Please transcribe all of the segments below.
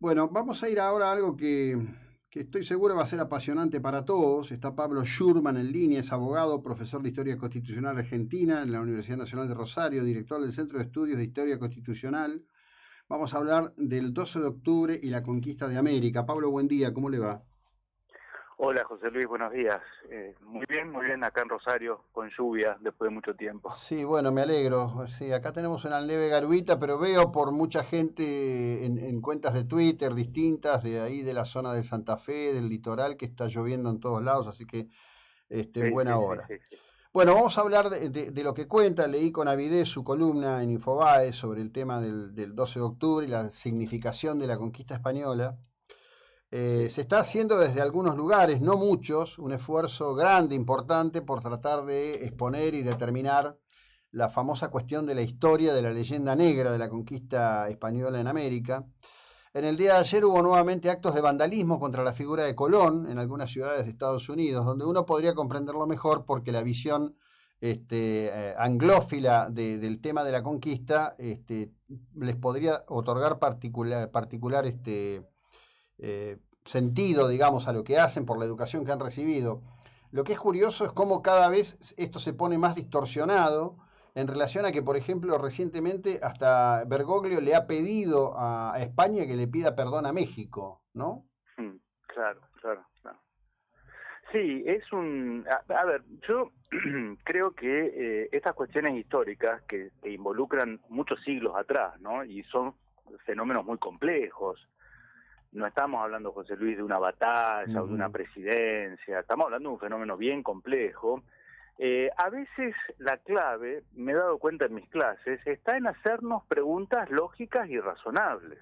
Bueno, vamos a ir ahora a algo que estoy seguro va a ser apasionante para todos. Está Pablo Schurman en línea, es abogado, profesor de Historia Constitucional Argentina en la Universidad Nacional de Rosario, director del Centro de Estudios de Historia Constitucional. Vamos a hablar del 12 de octubre y la conquista de América. Pablo, buen día, ¿cómo le va? Hola José Luis, buenos días. Muy bien acá en Rosario, con lluvia después de mucho tiempo. Sí, bueno, me alegro. Sí, acá tenemos una leve garguita, pero veo por mucha gente en cuentas de Twitter distintas, de ahí de la zona de Santa Fe, del litoral, que está lloviendo en todos lados, así que en Sí, buena sí, sí, hora. sí, sí. Bueno, vamos a hablar de lo que cuenta. Leí con avidez su columna en Infobae sobre el tema del 12 de octubre y la significación de la conquista española. Sí. Se está haciendo desde algunos lugares, no muchos, un esfuerzo grande, importante, por tratar de exponer y determinar la famosa cuestión de la historia de la leyenda negra de la conquista española en América. En el día de ayer hubo nuevamente actos de vandalismo contra la figura de Colón en algunas ciudades de Estados Unidos, donde uno podría comprenderlo mejor porque la visión anglófila del tema de la conquista les podría otorgar particular sentido, digamos, a lo que hacen por la educación que han recibido. Lo que es curioso es cómo cada vez esto se pone más distorsionado en relación a que, por ejemplo, recientemente hasta Bergoglio le ha pedido a España que le pida perdón a México, ¿no? Claro, claro, claro. Sí, a ver, yo creo que estas cuestiones históricas que involucran muchos siglos atrás, ¿no? Y son fenómenos muy complejos. No estamos hablando, José Luis, de una batalla o de una Ujú. presidencia, estamos hablando de un fenómeno bien complejo. A veces la clave, me he dado cuenta en mis clases, está en hacernos preguntas lógicas y razonables,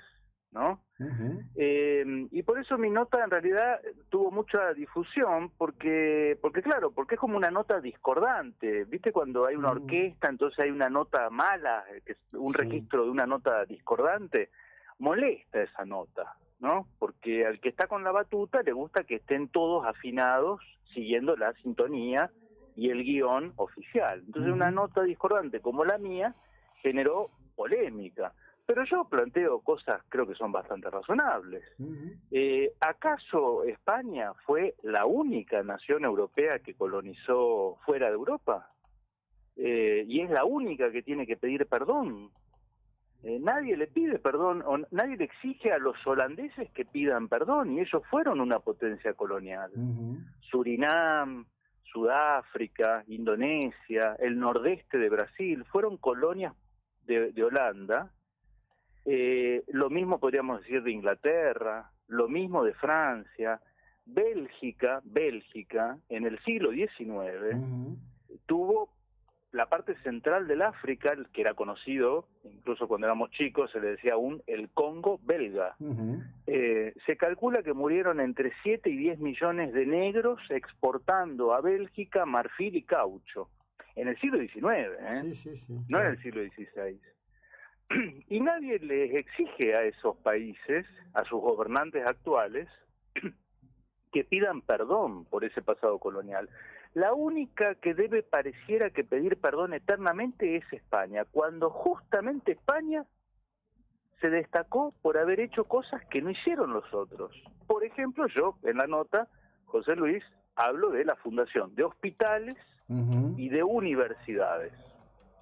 ¿no? Ujú. Y por eso mi nota en realidad tuvo mucha difusión, porque claro, porque es como una nota discordante, ¿viste? Cuando hay una Ujú. orquesta, entonces hay una nota mala, que es un Sí. registro de una nota discordante, molesta esa nota, ¿no? Porque al que está con la batuta le gusta que estén todos afinados, siguiendo la sintonía y el guión oficial. Entonces una Ujú. nota discordante como la mía generó polémica. Pero yo planteo cosas, creo que son bastante razonables. Ujú. ¿Acaso España fue la única nación europea que colonizó fuera de Europa? Y es la única que tiene que pedir perdón. Nadie le pide perdón, o nadie le exige a los holandeses que pidan perdón, y ellos fueron una potencia colonial. Ujú. Surinam, Sudáfrica, Indonesia, el nordeste de Brasil, fueron colonias de Holanda. Lo mismo podríamos decir de Inglaterra, lo mismo de Francia. Bélgica, en el siglo XIX, Ujú. tuvo la parte central del África, que era conocido, incluso cuando éramos chicos, se le decía aún el Congo belga. Ujú. Se calcula que murieron entre 7 y 10 millones de negros exportando a Bélgica marfil y caucho, en el siglo XIX, Sí, sí, sí, no en claro. el siglo XVI. Y nadie les exige a esos países, a sus gobernantes actuales, que pidan perdón por ese pasado colonial. La única que debe pareciera que pedir perdón eternamente es España, cuando justamente España se destacó por haber hecho cosas que no hicieron los otros. Por ejemplo, yo en la nota, José Luis, hablo de la fundación de hospitales Ujú. y de universidades.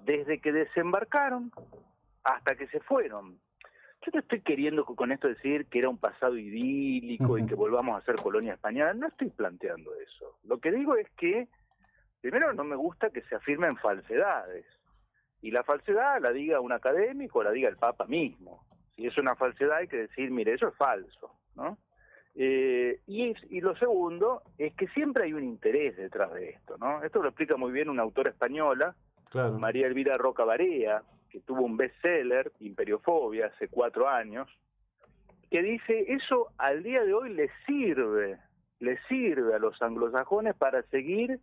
Desde que desembarcaron hasta que se fueron. Yo no estoy queriendo con esto decir que era un pasado idílico y que volvamos a ser colonia española, no estoy planteando eso. Lo que digo es que, primero, no me gusta que se afirmen falsedades, y la falsedad la diga un académico o la diga el Papa mismo. Si es una falsedad hay que decir, mire, eso es falso, ¿no? Y lo segundo es que siempre hay un interés detrás de esto, ¿no? Esto lo explica muy bien una autora española, Claro. María Elvira Roca Barea, que tuvo un bestseller, Imperiofobia, hace 4 años, que dice, eso al día de hoy le sirve a los anglosajones para seguir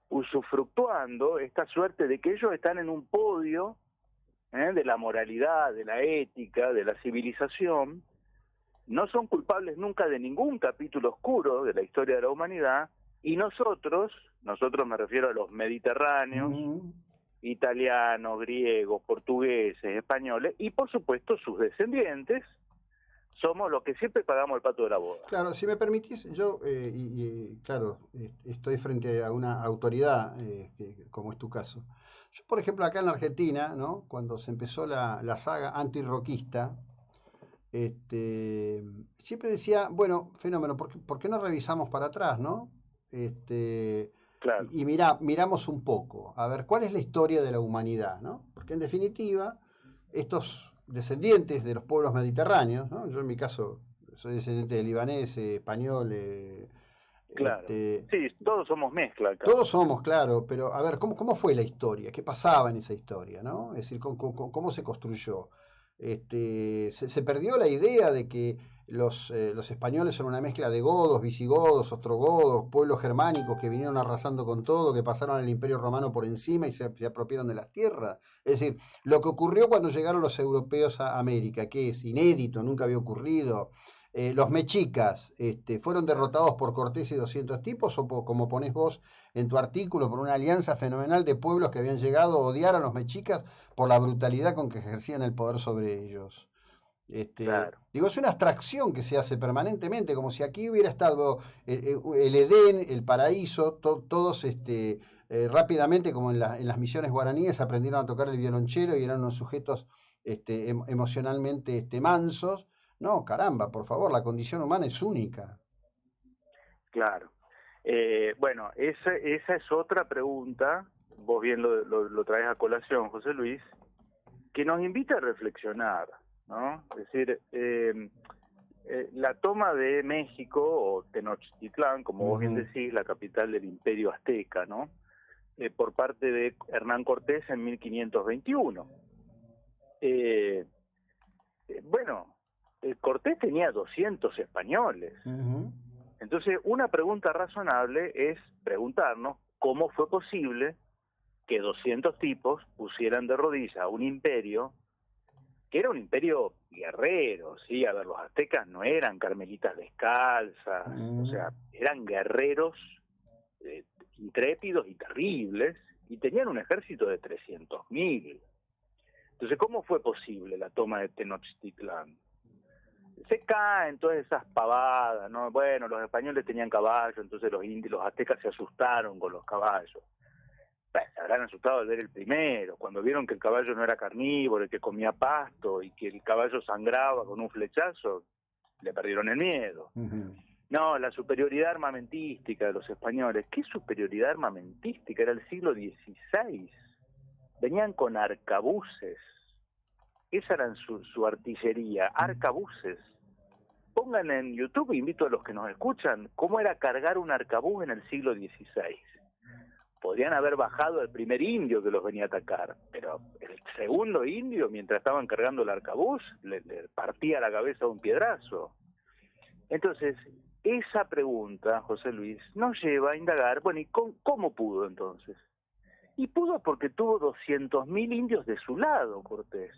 usufructuando esta suerte de que ellos están en un podio de la moralidad, de la ética, de la civilización, no son culpables nunca de ningún capítulo oscuro de la historia de la humanidad, y nosotros me refiero a los mediterráneos, Ujú. italianos, griegos, portugueses, españoles, y por supuesto sus descendientes, somos los que siempre pagamos el pato de la boda. Claro, si me permitís, yo, claro, estoy frente a una autoridad, como es tu caso. Yo, por ejemplo, acá en la Argentina, ¿no? Cuando se empezó la saga antirroquista, siempre decía, bueno, fenómeno, por qué no revisamos para atrás, ¿no? Claro, Y miramos un poco, a ver, ¿cuál es la historia de la humanidad, ¿no? Porque en definitiva, estos descendientes de los pueblos mediterráneos, ¿no? Yo en mi caso soy descendiente de libanés, español, claro. este, Sí, todos somos mezcla acá. todos somos, claro, pero a ver, ¿cómo fue la historia? ¿Qué pasaba en esa historia, ¿no? Es decir, ¿cómo se construyó? Se perdió la idea de que los españoles son una mezcla de godos, visigodos, ostrogodos, pueblos germánicos que vinieron arrasando con todo, que pasaron al Imperio Romano por encima y se apropiaron de las tierras. Es decir, lo que ocurrió cuando llegaron los europeos a América, que es inédito, nunca había ocurrido. Los mexicas fueron derrotados por Cortés y 200 tipos, o como ponés vos en tu artículo, por una alianza fenomenal de pueblos que habían llegado a odiar a los mexicas por la brutalidad con que ejercían el poder sobre ellos. Claro, Digo, es una abstracción que se hace permanentemente, como si aquí hubiera estado el Edén, el paraíso, todos rápidamente, como en las misiones guaraníes, aprendieron a tocar el violonchelo y eran unos sujetos emocionalmente mansos. No, caramba, por favor, la condición humana es única. claro. Bueno, esa es otra pregunta, vos bien lo traes a colación, José Luis, que nos invita a reflexionar, ¿no? Es decir, la toma de México, o Tenochtitlán, como vos bien decís, la capital del Imperio Azteca, ¿no? Por parte de Hernán Cortés en 1521. Bueno, Cortés tenía 200 españoles. Entonces, una pregunta razonable es preguntarnos cómo fue posible que 200 tipos pusieran de rodillas a un imperio que era un imperio guerrero, ¿sí? A ver, los aztecas no eran carmelitas descalzas, o sea, eran guerreros intrépidos y terribles, y tenían un ejército de 300.000. Entonces, ¿cómo fue posible la toma de Tenochtitlán? Se caen todas esas pavadas, ¿no? Bueno, los españoles tenían caballos, entonces los aztecas se asustaron con los caballos. Bueno, se habrán asustado al ver el primero, cuando vieron que el caballo no era carnívoro, que comía pasto y que el caballo sangraba con un flechazo, le perdieron el miedo. No, la superioridad armamentística de los españoles. ¿Qué superioridad armamentística? Era el siglo XVI. Venían con arcabuces. Esa era su artillería, arcabuces. Pongan en YouTube, invito a los que nos escuchan, cómo era cargar un arcabuz en el siglo XVI. Podrían haber bajado el primer indio que los venía a atacar, pero el segundo indio, mientras estaban cargando el arcabuz, le partía la cabeza un piedrazo. Entonces, esa pregunta, José Luis, nos lleva a indagar, bueno, ¿y cómo pudo entonces? Y pudo porque tuvo 200.000 indios de su lado, Cortés.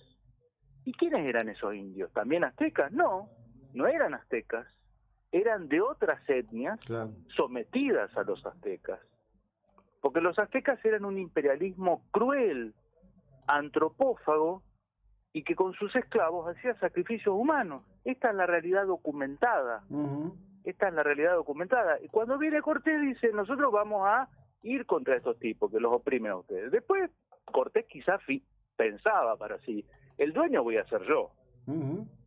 ¿Y quiénes eran esos indios? ¿También aztecas? No, no eran aztecas. Eran de otras etnias sometidas a los aztecas. Porque los aztecas eran un imperialismo cruel, antropófago, y que con sus esclavos hacía sacrificios humanos. Esta es la realidad documentada. Esta es la realidad documentada. Y cuando viene Cortés dice, nosotros vamos a ir contra estos tipos que los oprimen a ustedes. Después Cortés quizás pensaba para sí, el dueño voy a ser yo.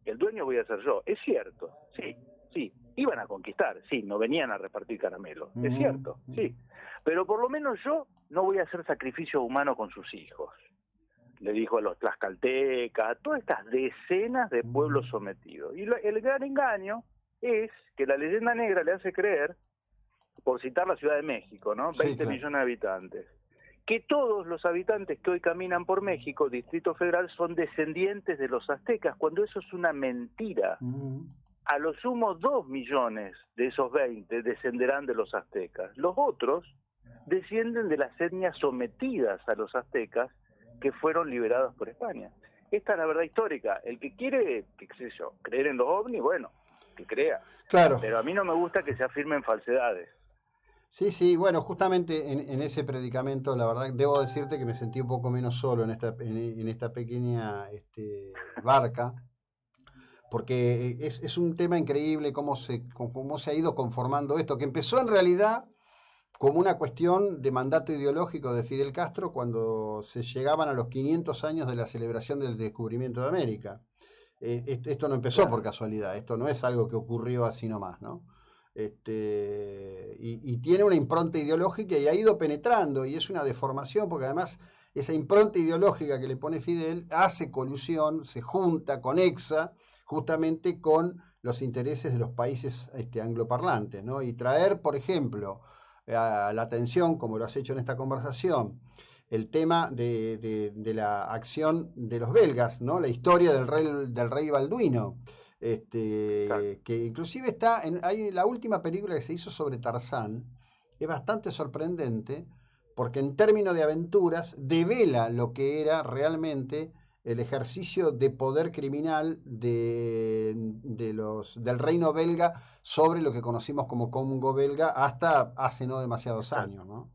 El dueño voy a ser yo. Es cierto, sí. Iban a conquistar, sí, no venían a repartir caramelos. Es cierto, sí. Pero por lo menos yo no voy a hacer sacrificio humano con sus hijos. Le dijo a los tlaxcaltecas, a todas estas decenas de pueblos sometidos. Y el gran engaño es que la leyenda negra le hace creer, por citar la Ciudad de México, ¿no? 20 millones de habitantes, que todos los habitantes que hoy caminan por México, Distrito Federal, son descendientes de los aztecas, cuando eso es una mentira. A lo sumo 2 millones de esos 20 descenderán de los aztecas. Los otros descienden de las etnias sometidas a los aztecas que fueron liberadas por España. Esta es la verdad histórica. El que quiere, qué sé yo, creer en los ovnis, bueno, que crea. Claro. Pero a mí no me gusta que se afirmen falsedades. Sí, bueno, justamente en ese predicamento, la verdad, debo decirte que me sentí un poco menos solo en esta pequeña barca, porque es un tema increíble cómo se ha ido conformando esto, que empezó en realidad como una cuestión de mandato ideológico de Fidel Castro cuando se llegaban a los 500 años de la celebración del descubrimiento de América. Esto no empezó por casualidad, esto no es algo que ocurrió así nomás, ¿no? Y tiene una impronta ideológica y ha ido penetrando, y es una deformación, porque además esa impronta ideológica que le pone Fidel hace colusión, se junta, conexa justamente con los intereses de los países angloparlantes, ¿no? Y traer, por ejemplo, a la atención, como lo has hecho en esta conversación, el tema de la acción de los belgas, ¿no? La historia del rey Balduino, que inclusive hay la última película que se hizo sobre Tarzán, es bastante sorprendente, porque en términos de aventuras devela lo que era realmente el ejercicio de poder criminal del reino belga sobre lo que conocimos como Congo belga hasta hace no demasiados años, ¿no?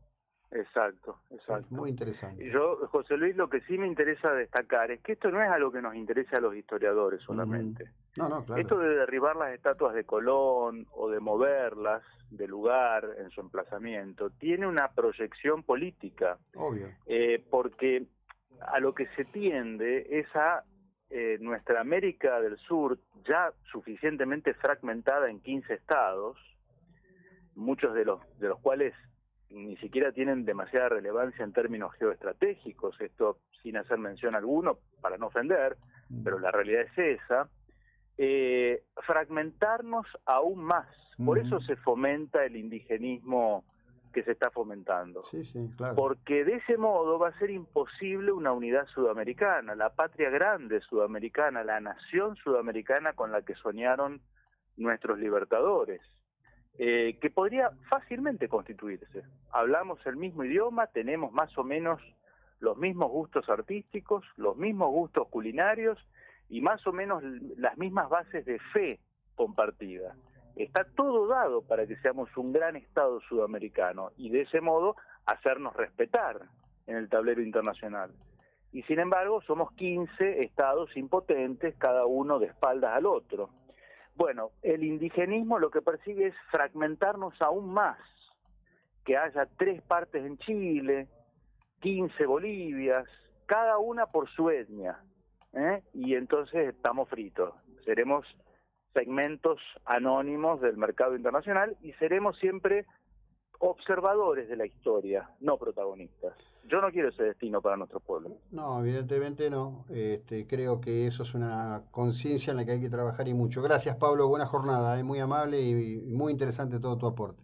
Exacto. Sí, muy interesante. Y yo, José Luis, lo que sí me interesa destacar es que esto no es algo que nos interese a los historiadores solamente. No, claro. Esto de derribar las estatuas de Colón o de moverlas de lugar en su emplazamiento tiene una proyección política. Obvio. Porque a lo que se tiende es a nuestra América del Sur, ya suficientemente fragmentada en 15 estados, muchos de los cuales ni siquiera tienen demasiada relevancia en términos geoestratégicos, esto sin hacer mención alguno, para no ofender, pero la realidad es esa, fragmentarnos aún más. Por eso se fomenta el indigenismo que se está fomentando. Sí, claro. Porque de ese modo va a ser imposible una unidad sudamericana, la patria grande sudamericana, la nación sudamericana con la que soñaron nuestros libertadores. Que podría fácilmente constituirse. Hablamos el mismo idioma, tenemos más o menos los mismos gustos artísticos, los mismos gustos culinarios y más o menos las mismas bases de fe compartida. Está todo dado para que seamos un gran Estado sudamericano y de ese modo hacernos respetar en el tablero internacional. Y sin embargo somos 15 estados impotentes, cada uno de espaldas al otro. Bueno, el indigenismo lo que persigue es fragmentarnos aún más, que haya 3 partes en Chile, 15 Bolivias, cada una por su etnia, y entonces estamos fritos, seremos segmentos anónimos del mercado internacional y seremos siempre observadores de la historia, no protagonistas. Yo no quiero ese destino para nuestro pueblo. No, evidentemente no. Creo que eso es una conciencia en la que hay que trabajar y mucho. Gracias, Pablo. Buena jornada. Muy amable y muy interesante todo tu aporte.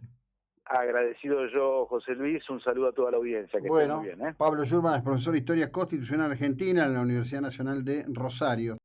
Agradecido yo, José Luis. Un saludo a toda la audiencia. Que esté muy bien, Pablo Schurman es profesor de Historia Constitucional Argentina en la Universidad Nacional de Rosario.